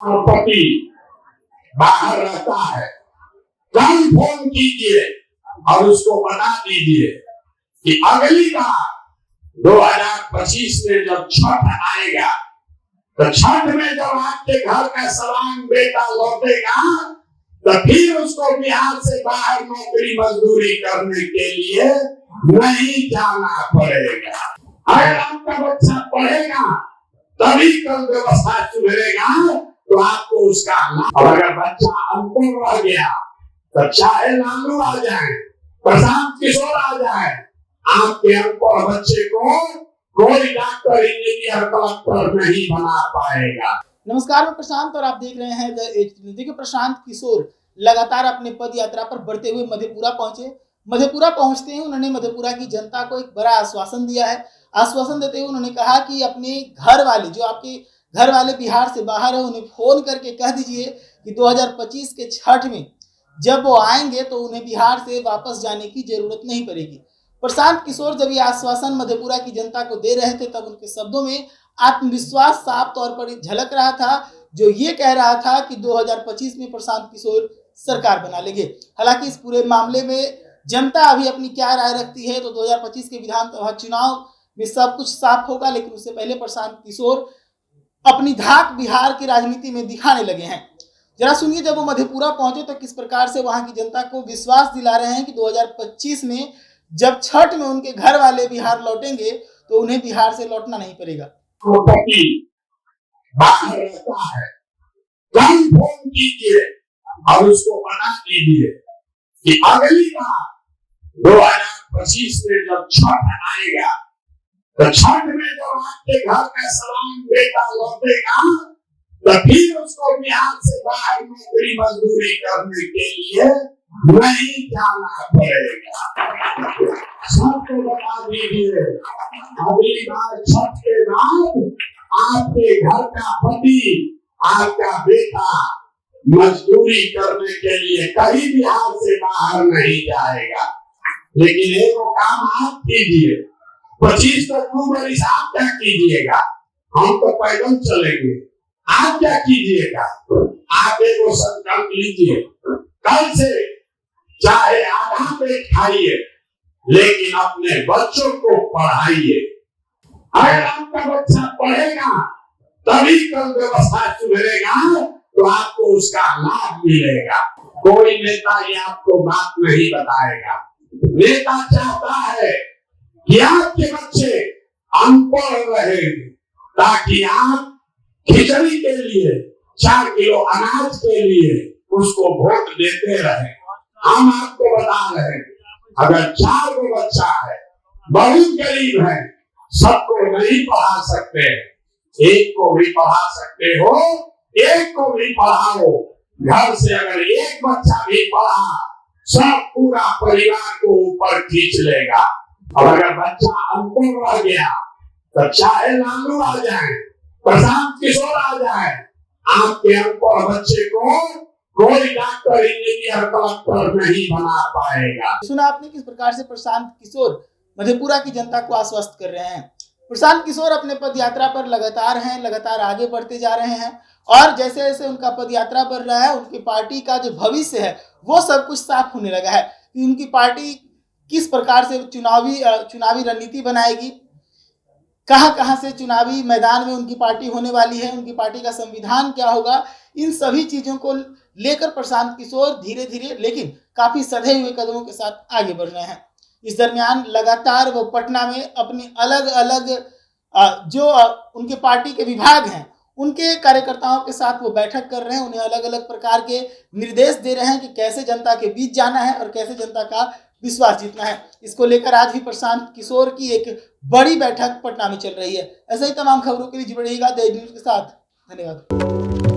पति बाहर रहता है, कल फोन कीजिए और उसको बता दीजिए कि अगली बार 2025 में जब छठ आएगा तो छठ में जब आपके घर का सवांग बेटा लौटेगा तो फिर उसको बिहार से बाहर नौकरी मजदूरी करने के लिए नहीं जाना पड़ेगा। अगर आपका बच्चा पढ़ेगा तभी कल व्यवस्था सुधरेगा तो आपको उसका लाभ। और अगर बच्चा अनपढ़ रह गया तो चाहे लालू आ जाए, प्रशांत किशोर आ जाए, आपके अनपढ़ बच्चे को कोई डॉक्टर, इंजीनियर, कलेक्टर नहीं बना पाएगा। नमस्कार, मैं प्रशांत और आप देख रहे हैं द एज। देखिए, प्रशांत किशोर लगातार अपने पद यात्रा पर बढ़ते हुए मधेपुरा पहुंचे। मधेपुरा पहुंचते ही उन्होंने मधेपुरा की जनता को एक बड़ा आश्वासन दिया है। आश्वासन देते हुए उन्होंने कहा कि अपने घर वाले, जो आपके घर वाले बिहार से बाहर है, उन्हें फोन करके कह दीजिए कि 2025 के छठ में जब वो आएंगे तो उन्हें बिहार से वापस जाने की जरूरत नहीं पड़ेगी। प्रशांत किशोर जब ये आश्वासन मधेपुरा की जनता को दे रहे थे तब उनके शब्दों में आत्मविश्वास साफ तौर पर झलक रहा था, जो ये कह रहा था कि 2025 में प्रशांत किशोर सरकार बना लेंगे। हालांकि इस पूरे मामले में जनता अभी अपनी क्या राय रखती है, तो 2025 के विधानसभा चुनाव में सब कुछ साफ होगा, लेकिन उससे पहले प्रशांत किशोर अपनी धाक बिहार की राजनीति में दिखाने लगे हैं। जरा सुनिए, जब वो मधेपुरा पहुंचे तो किस प्रकार से वहां की जनता को विश्वास दिला रहे हैं कि 2025 में जब छठ में उनके घर वाले बिहार लौटेंगे तो उन्हें बिहार से लौटना नहीं पड़ेगा। पति बाहर रहता है, कल फोन कीजिए और उसको बता दीजिए कि अगली बार 2025 में जब छठ आएगा तो छठ में जब आपके घर का सवांग बेटा लौटेगा तो फिर उसको बिहार से बाहर नौकरी मजदूरी करने के लिए नहीं जाना पड़ेगा। सबको बता दीजिए, अगली बार छठ के बाद आपके घर का पति, आपका बेटा मजदूरी करने के लिए कहीं बिहार से बाहर नहीं जाएगा। लेकिन एक काम आप कीजिए, 25 अक्टूबर आप क्या कीजिएगा? हम तो पैदल चलेंगे, आप क्या कीजिएगा? आप एक संकल्प लीजिए, कल से चाहे आधा पेट खाइए लेकिन अपने बच्चों को पढ़ाइए। अगर आपका बच्चा पढ़ेगा तभी कल व्यवस्था सुधरेगा तो आपको उसका लाभ मिलेगा। कोई नेता ये आपको बात नहीं बताएगा। नेता चाहता है कि आपके बच्चे अनपढ़ रहे ताकि आप खिचड़ी के लिए, 4 किलो अनाज के लिए उसको वोट देते रहे। हम आपको बता रहे हैं, अगर 4 गो बच्चा है, बहुत गरीब है, सबको नहीं पढ़ा सकते, एक को भी पढ़ा सकते हो, एक को भी पढ़ाओ। घर से अगर एक बच्चा भी पढ़ा, सब पूरा परिवार को ऊपर खींच लेगा। और अगर बच्चा अनपढ़ रह गया तो चाहे लालू आ जाए, प्रशांत किशोर आ जाए, आपके अनपढ़ बच्चे को कोई डॉक्टर, इंजीनियर, कलेक्टर नहीं बना पाएगा। सुना आपने किस प्रकार से प्रशांत किशोर मधेपुरा की जनता को आश्वस्त कर रहे हैं। प्रशांत किशोर अपने पद यात्रा पर लगातार आगे बढ़ते जा रहे हैं और जैसे जैसे उनका पद यात्रा बढ़ रहा है, उनकी पार्टी का जो भविष्य है वो सब कुछ साफ होने लगा है कि उनकी पार्टी किस प्रकार से चुनावी रणनीति बनाएगी, कहां से चुनावी मैदान में उनकी पार्टी होने वाली है, उनकी पार्टी का संविधान क्या होगा। इन सभी चीजों को लेकर प्रशांत किशोर धीरे धीरे लेकिन काफी सधे हुए कदमों के साथ आगे बढ़ रहे हैं। इस दरमियान लगातार वो पटना में अपने अलग अलग जो उनके पार्टी के विभाग हैं उनके कार्यकर्ताओं के साथ वो बैठक कर रहे हैं, उन्हें अलग अलग प्रकार के निर्देश दे रहे हैं कि कैसे जनता के बीच जाना है और कैसे जनता का विश्वास जीतना है। इसको लेकर आज भी प्रशांत किशोर की एक बड़ी बैठक पटना में चल रही है। ऐसे ही तमाम खबरों के लिए जुड़े रहिएगा द न्यूज़ के साथ। धन्यवाद।